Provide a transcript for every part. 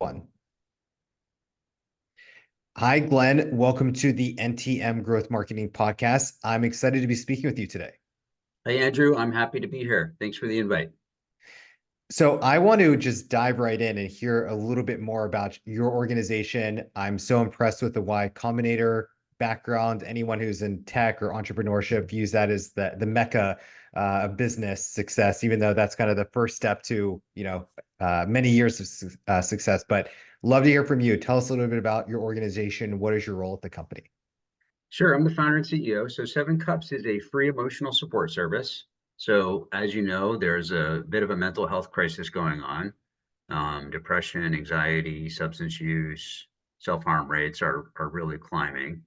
One. Hi, Glenn. Welcome to the NTM Growth Marketing Podcast. I'm excited to be speaking with you today. Hey, Andrew, I'm happy to be here. Thanks for the invite. So, I want to just dive right in and hear a little bit more about your organization. I'm so impressed with the Y Combinator background. Anyone who's in tech or entrepreneurship views that as the mecca of business success, even though that's kind of the first step to, many years of success. But love to hear from you. Tell us a little bit about your organization. What is your role at the company? Sure, I'm the founder and CEO. So Seven Cups is a free emotional support service. So as you know, there's a bit of a mental health crisis going on. Depression, anxiety, substance use, self-harm rates are really climbing.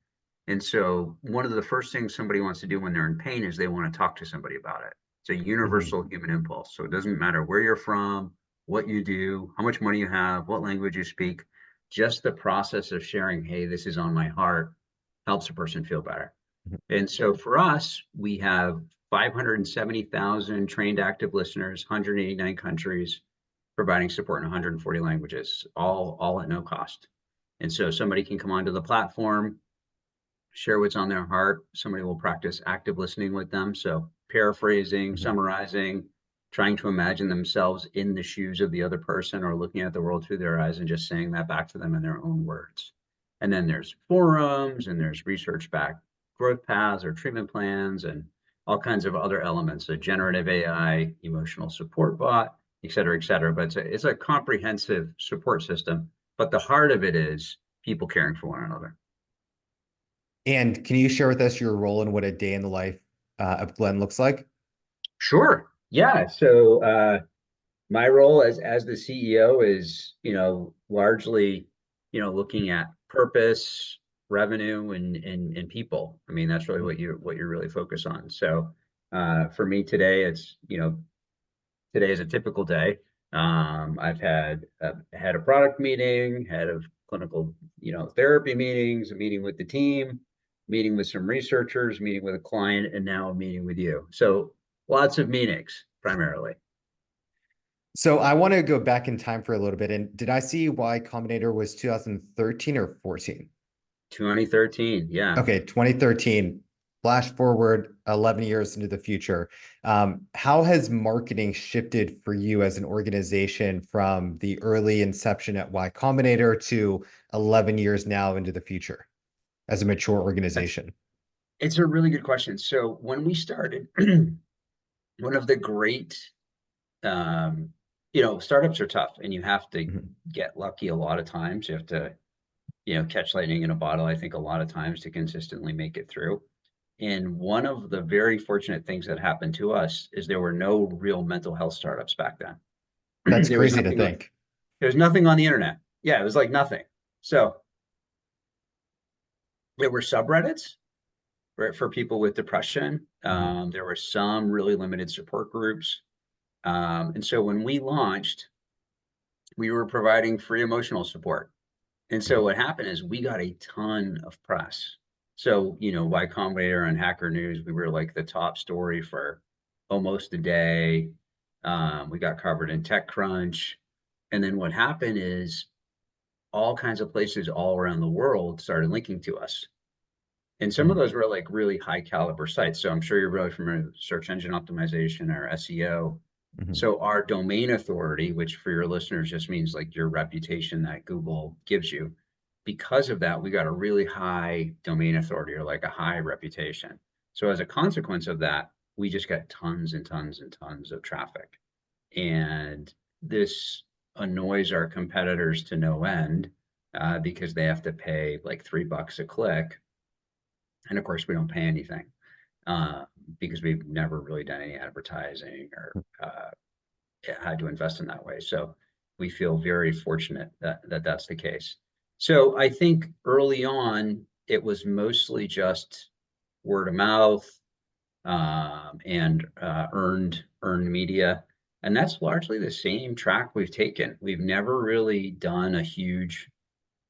And so one of the first things somebody wants to do when they're in pain is they want to talk to somebody about it. It's a Mhm. universal human impulse. So it doesn't matter where you're from, what you do, how much money you have, what language you speak, just the process of sharing, hey, this is on my heart, helps a person feel better. And so for us, we have 570,000 trained active listeners, 189 countries, providing support in 140 languages, all at no cost. And so somebody can come onto the platform, share what's on their heart. Somebody will practice active listening with them. So paraphrasing, Mhm. summarizing, trying to imagine themselves in the shoes of the other person or looking at the world through their eyes and just saying that back to them in their own words. And then there's forums and there's research backed growth paths or treatment plans and all kinds of other elements, a generative AI, emotional support bot, et cetera, et cetera. But it's a comprehensive support system. But the heart of it is people caring for one another. And can you share with us your role and what a day in the life of Glenn looks like? Sure. Yeah. So my role as the CEO is, largely, looking at purpose, revenue, and people. I mean, that's really what you're really focused on. So for me today, today is a typical day. I've had a product meeting, head of clinical, therapy meetings, a meeting with the team, meeting with some researchers, meeting with a client, and now a meeting with you. So lots of meetings primarily. So I want to go back in time for a little bit. And did I see Y Combinator was 2013 or 14? 2013, yeah. Okay, 2013. Flash forward 11 years into the future. How has marketing shifted for you as an organization from the early inception at Y Combinator to 11 years now into the future as a mature That's organization? It's a really good question. So when we started, one of the great, um, startups are tough and you have to Mhm. get lucky a lot of times. You have to, catch lightning in a bottle, I think, a lot of times to consistently make it through. And one of the very fortunate things that happened to us is there were no real mental health startups back then. That's There was crazy to nothing on think. there was nothing on the internet. Yeah, it was like nothing. So there were subreddits for people with depression. Mhm. There were some really limited support groups. And so when we launched, we were providing free emotional support. And so Mhm. what happened is we got a ton of press. So, Y Combinator and Hacker News, we were like the top story for almost a day. We got covered in TechCrunch. And then what happened is all kinds of places all around the world started linking to us. And some of Mhm. those were like really high caliber sites. So I'm sure you're really familiar with search engine optimization or SEO. Mhm. So our domain authority, which for your listeners just means like your reputation that Google gives you, because of that, we got a really high domain authority or like a high reputation. So as a consequence of that, we just got tons and tons and tons of traffic. And this annoys our competitors to no end because they have to pay like $3 a click. And of course, we don't pay anything uh, because we've never really done any advertising or had to invest in that way. So we feel very fortunate that that's the case. So I think early on, it was mostly just word of mouth and earned media. And that's largely the same track we've taken. We've never really done a huge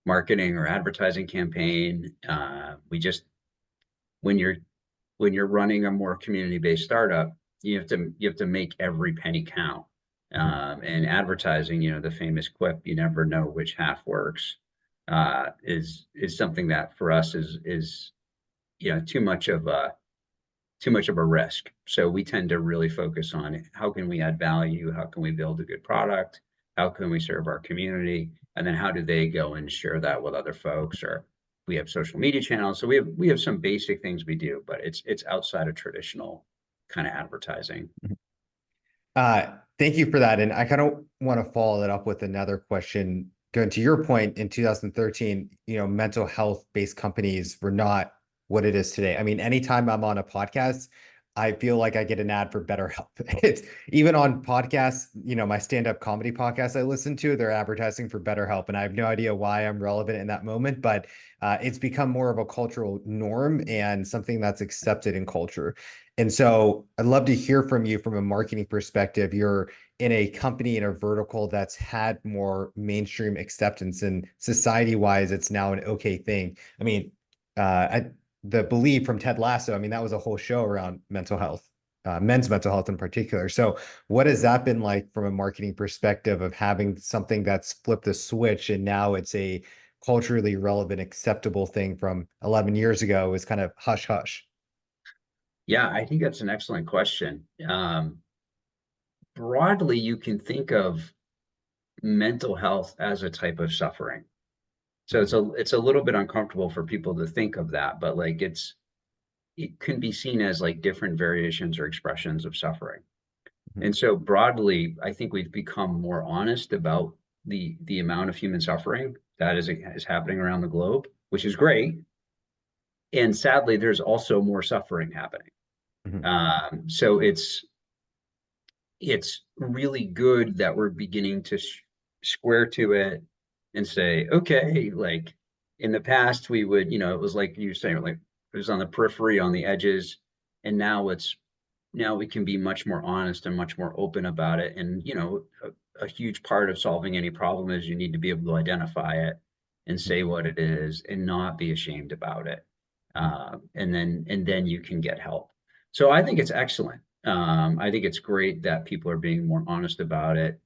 marketing or advertising campaign. We just when you're running a more community-based startup, you have to make every penny count. Mhm. And advertising, the famous quip, "You never know which half works," is something that for us is too much of a risk. So we tend to really focus on how can we add value, how can we build a good product, how can we serve our community, and then how do they go and share that with other folks, or we have social media channels. So we have some basic things we do, but it's outside of traditional kind of advertising. Thank you for that. And I kind of want to follow that up with another question. Going to your point, in 2013, mental health based companies were not what it is today. I mean, anytime I'm on a podcast, I feel like I get an ad for BetterHelp. It's even on podcasts, my stand-up comedy podcast I listen to, they're advertising for BetterHelp. And I have no idea why I'm relevant in that moment, but it's become more of a cultural norm and something that's accepted in culture. And so I'd love to hear from you from a marketing perspective. You're in a company in a vertical that's had more mainstream acceptance, and society-wise, it's now an okay thing. I mean, the belief from Ted Lasso, I mean, that was a whole show around mental health, men's mental health in particular. So what has that been like from a marketing perspective of having something that's flipped the switch and now it's a culturally relevant, acceptable thing from 11 years ago is kind of hush hush? Yeah, I think that's an excellent question. Broadly, you can think of mental health as a type of suffering. So it's Mhm. a little bit uncomfortable for people to think of that, but like it can be seen as like different variations or expressions of suffering. Mhm. And so broadly, I think we've become more honest about the amount of human suffering that is happening around the globe, which is great. And sadly, there's also more suffering happening. Mhm. So it's really good that we're beginning to square to it and say, okay, like in the past we would, it was like you were saying, like it was on the periphery, on the edges, and now we can be much more honest and much more open about it. And a huge part of solving any problem is you need to be able to identify it and Mhm. say what it is and not be ashamed about it. And then you can get help. So I think it's excellent. I think it's great that people are being more honest about it.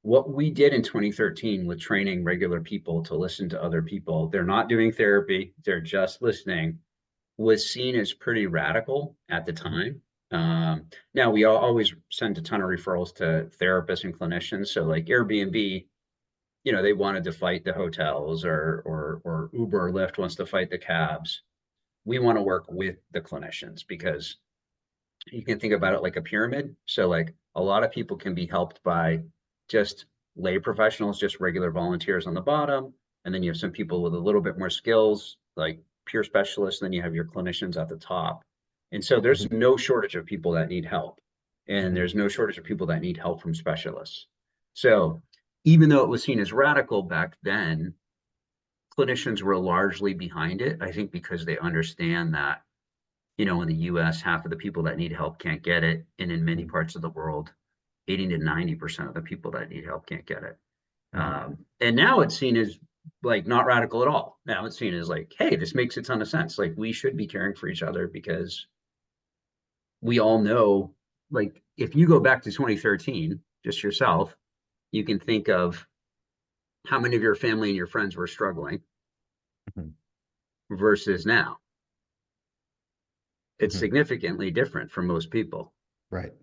What we did in 2013 with training regular people to listen to other people, they're not doing therapy, they're just listening, was seen as pretty radical at the Mhm. time. Now we always send a ton of referrals to therapists and clinicians. So like Airbnb, they wanted to fight the hotels, or Uber or Lyft wants to fight the cabs. We want to work with the clinicians because you can think about it like a pyramid. So like a lot of people can be helped by just lay professionals, just regular volunteers on the bottom. And then you have some people with a little bit more skills, like pure specialists. And then you have your clinicians at the top. And so there's Mhm. no shortage of people that need help. And Mhm. there's no shortage of people that need help from specialists. So even though it was seen as radical back then, clinicians were largely behind it, I think, because they understand that in the US, half of the people that need help can't get it. And in many Mhm. parts of the world, 80 to 90% of the people that need help can't get it. Mhm. And now it's seen as like not radical at all. Now it's seen as like, hey, this makes a ton of sense. Like we should be caring for each other because we all know, like, if you go back to 2013, just yourself, you can think of how many of your family and your friends were struggling Mhm. versus now. It's Mhm. significantly different for most people. Right.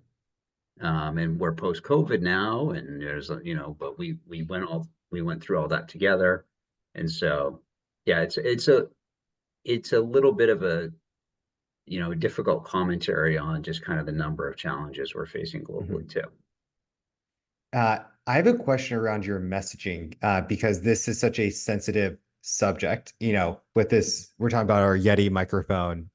And we're post COVID now, and but we went through all that together, and so yeah, it's a little bit of a difficult commentary on just kind of the number of challenges we're facing globally Mhm. too. I have a question around your messaging because this is such a sensitive subject. With this, we're talking about our Yeti microphone.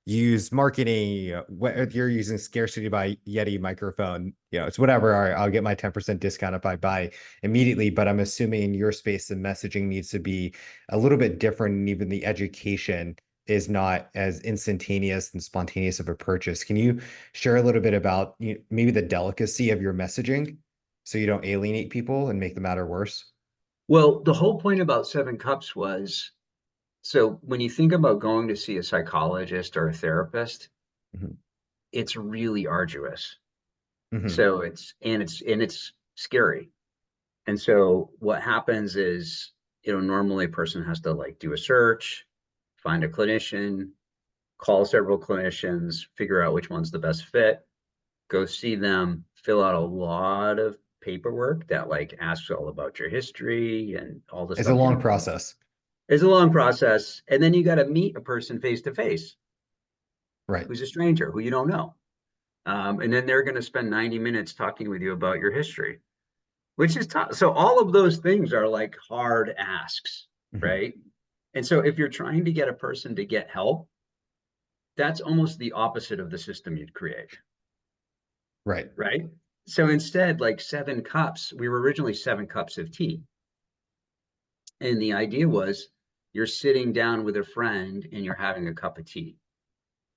Use marketing. If you're using scarcity by Yeti microphone, it's whatever. I'll get my 10% discount if I buy immediately. But I'm assuming in your space, the messaging needs to be a little bit different, and even the education is not as instantaneous and spontaneous of a purchase. Can you share a little bit about maybe the delicacy of your messaging, so you don't alienate people and make the matter worse? Well, the whole point about Seven Cups was, so when you think about going to see a psychologist or a therapist, Mhm. it's really arduous. Hmm. So it's scary. And so what happens is, normally a person has to like do a search, find a clinician, call several clinicians, figure out which one's the best fit, go see them, fill out a lot of paperwork that like asks all about your history and all the It's a stuff you long don't want. process. It's a long process. And then you got to meet a person face to face Right. who's a stranger who you don't know. And then they're going to spend 90 minutes talking with you about your history, which is tough. So all of those things are like hard asks, Hmm. right? And so if you're trying to get a person to get help, that's almost the opposite of the system you'd create, Right. right? So instead, like 7 cups, we were originally 7 cups of tea. And the idea was you're sitting down with a friend and you're having a cup of tea.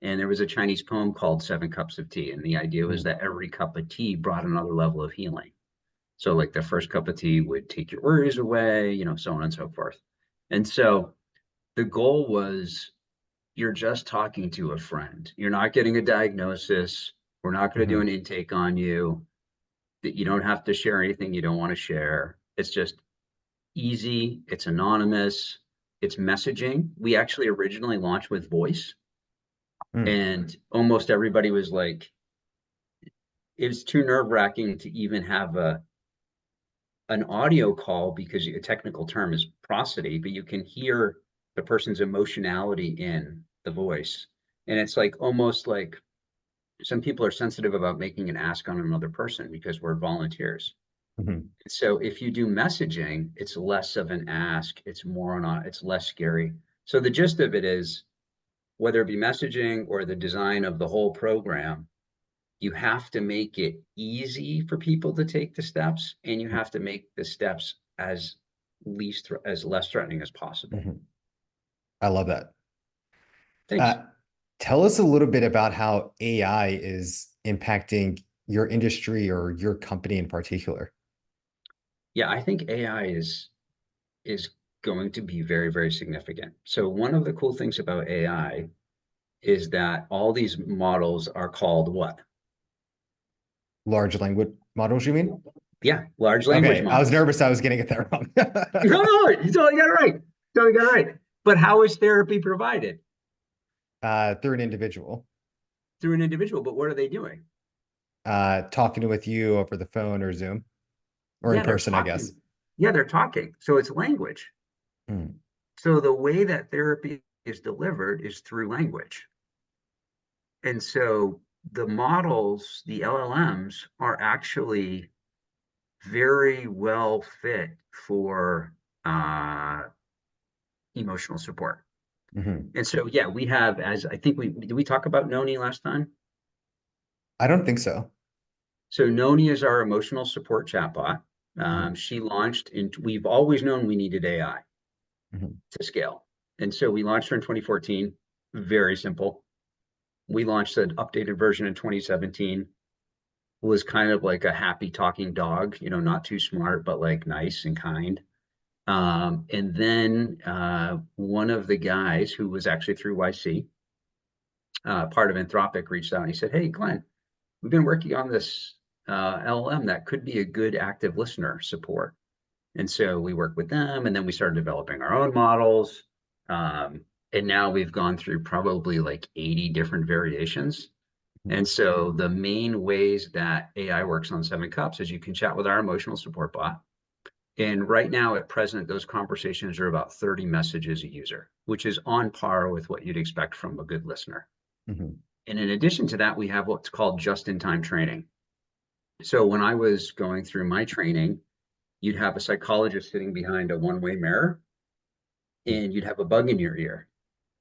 And there was a Chinese poem called 7 Cups of Tea. And the idea was Mhm. that every cup of tea brought another level of healing. So, like the first cup of tea would take your worries away, so on and so forth. And so the goal was you're just talking to a friend. You're not getting a diagnosis. We're not going to do Mhm. an intake on you. That you don't have to share anything you don't want to share. It's just easy. It's anonymous. It's messaging. We actually originally launched with voice, Mm. and almost everybody was like, it was too nerve-wracking to even have an audio call because a technical term is prosody, but you can hear the person's emotionality in the voice. And it's like almost like some people are sensitive about making an ask on another person because we're volunteers. Mhm. So if you do messaging, it's less of an ask, it's more on, it's less scary. So the gist of it is, whether it be messaging or the design of the whole program, you have to make it easy for people to take the steps, and you have to make the steps as less threatening as possible. Mhm. I love that. Thanks. Uh, Tell us a little bit about how AI is impacting your industry or your company in particular. Yeah, I think AI is going to be very, very significant. So one of the cool things about AI is that all these models are called what? Large language models, you mean? Yeah, large language Okay, I was models. nervous I was getting it there wrong. No, no, you totally got it right. Totally got it right. But how is therapy provided? Through an individual, Through an individual. But what are they doing? talking with you over the phone or Zoom or in Yeah, they're person, I guess. talking. Yeah, they're talking. So it's language. Mm. So the way that therapy is delivered is through language. And so the models, the LLMs, are actually very well fit for uh, emotional support. Mhm. And so, yeah, we have, as I think did we talk about Noni last time? I don't think so. So Noni is our emotional support chatbot. Mhm. She launched we've always known we needed AI Mhm. to scale. And so we launched her in 2014. Very simple. We launched an updated version in 2017. Was kind of like a happy talking dog, not too smart, but like nice and kind. And then one of the guys who was actually through YC, part of Anthropic, reached out and he said, "Hey, Glenn, we've been working on this LLM that could be a good active listener support." And so we worked with them, and then we started developing our own models. Um, and now we've gone through probably like 80 different variations. Mhm. And so the main ways that AI works on 7 Cups is you can chat with our emotional support bot. And right now at present, those conversations are about 30 messages a user, which is on par with what you'd expect from a good listener. Mhm. And in addition to that, we have what's called just-in-time training. So when I was going through my training, you'd have a psychologist sitting behind a one-way mirror and you'd have a bug in your ear.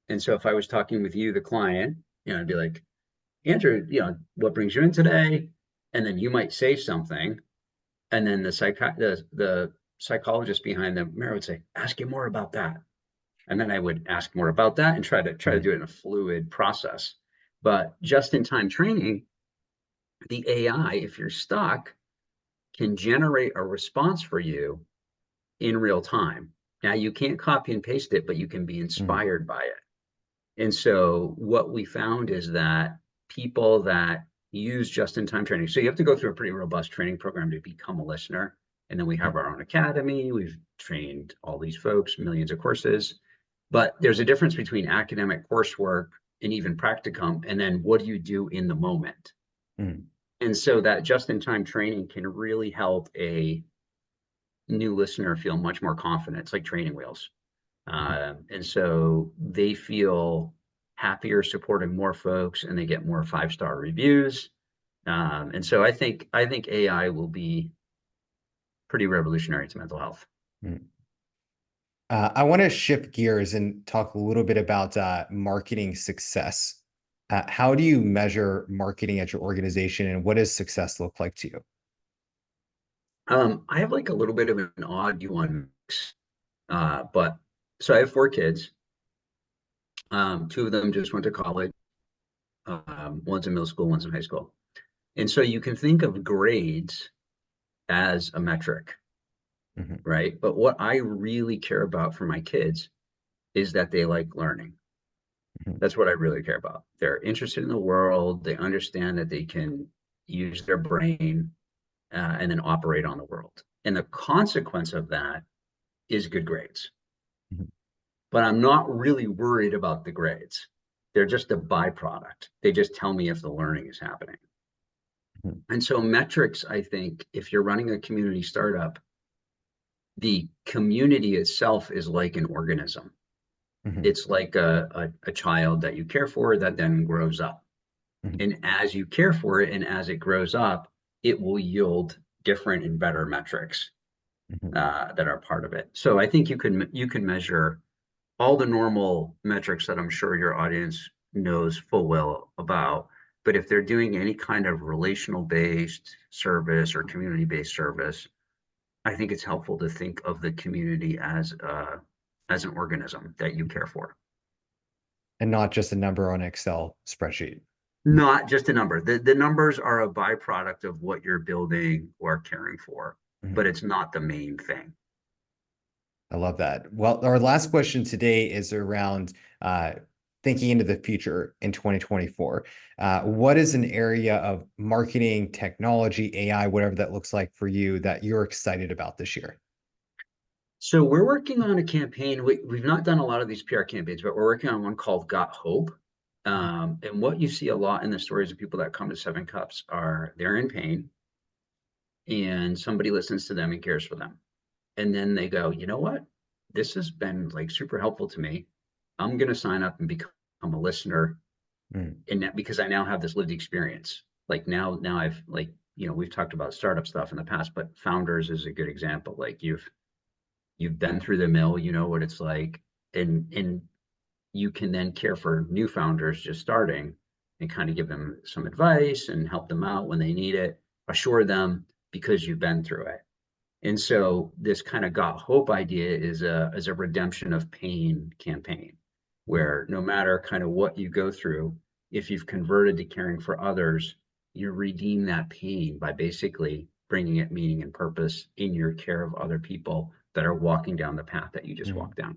And so if I was talking with you, the client, I'd be like, "Andrew, what brings you in today?" And then you might say something, and then the psychologist behind the mirror would say, "Ask you more about that." And then I would ask more about that and try to do Mhm. it in a fluid process. But just in time training, the AI, if you're stuck, can generate a response for you in real time. Now you can't copy and paste it, but you can be Mhm. inspired by it. And so what we found is that people that use just-in-time training. So you have to go through a pretty robust training program to become a listener. And then we have our own academy. We've trained all these folks, millions of courses. But there's a difference between academic coursework and even practicum, and then what do you do in the moment? Mm. And so that just-in-time training can really help a new listener feel much more confident. It's like training wheels. And so they feel happier supporting more folks, and they get more 5-star reviews. And so I think AI will be pretty revolutionary to mental health. Mm. I want to shift gears and talk a little bit about marketing success. How do you measure marketing at your organization, and what does success look like to you? I have like a little bit of an odd view on mix, but so I have 4 kids. 2 of them just went to college. One's in middle school, one's in high school. And so you can think of grades as a metric, Mhm, right? But what I really care about for my kids is that they like learning. mhm, That's what I really care about. They're interested in the world. They understand that they can use their brain and then operate on the world. And the consequence of that is good grades. mhm, But I'm not really worried about the grades. They're just a byproduct. They just tell me if the learning is happening. mhm, And so metrics, I think, if you're running a community startup, the community itself is like an organism. mhm, It's like a child that you care for that then grows up. mhm, And as you care for it and as it grows up, it will yield different and better metrics mhm, that are part of it. So I think you can measure all the normal metrics that I'm sure your audience knows full well about. But if they're doing any kind of relational based service or community based service, I think it's helpful to think of the community as an organism that you mhm. care for. And not just a number on an Excel spreadsheet. Not just a number. The numbers are a byproduct of what you're building or caring for, but Mhm. it's not the main thing. I love that. Well, our last question today is around uh, thinking into the future in 2024. What is an area of marketing, technology, AI, whatever that looks like for you that you're excited about this year? So we're working on a campaign. We've not done a lot of these PR campaigns, but we're working on one called Got Hope. And what you see a lot in the stories of people that come to Seven Cups are they're in pain and somebody listens to them and cares for them. And then they go, you know what? This has been like super helpful to me. I'm going to sign up and become a listener. Mm, And that because I now have this lived experience. Like now I've like, we've talked about startup stuff in the past, but founders is a good example. Like you've been through the mill, you know what it's like, and you can then care for new founders just starting and kind of give them some advice and help them out when they need it, assure them because you've been through it. And so this kind of got hope idea is a redemption of pain campaign, mm, where no matter kind of what you go through, if you've converted to caring for others, you redeem that pain by basically bringing it meaning and purpose in your care of other people that are walking down the path that you just mm. walked down.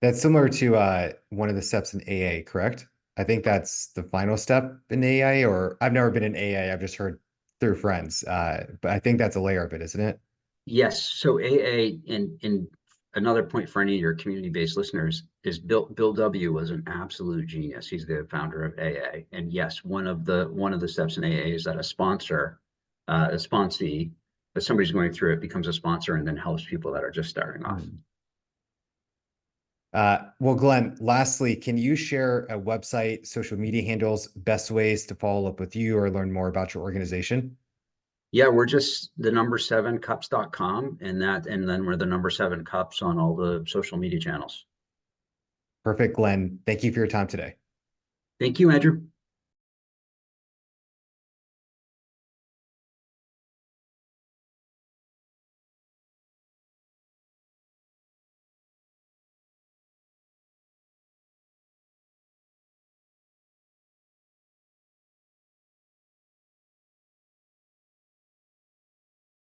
That's similar to one of the steps in AA, correct? I think that's the final step in AA, or I've never been in AA. I've just heard through friends. But I think that's a layer of it, isn't it? Yes. So AA and another point for any of your community-based listeners is Bill W was an absolute genius. He's the founder of AA. And yes, one of the steps in AA is that a sponsee, that somebody's going through it becomes a sponsor and then helps people that are just starting off. Mm. Well, Glenn, lastly, can you share a website, social media handles, best ways to follow up with you or learn more about your organization? Yeah, we're just the number 7cups.com and then we're the number 7cups on all the social media channels. Perfect, Glenn. Thank you for your time today. Thank you, Andrew.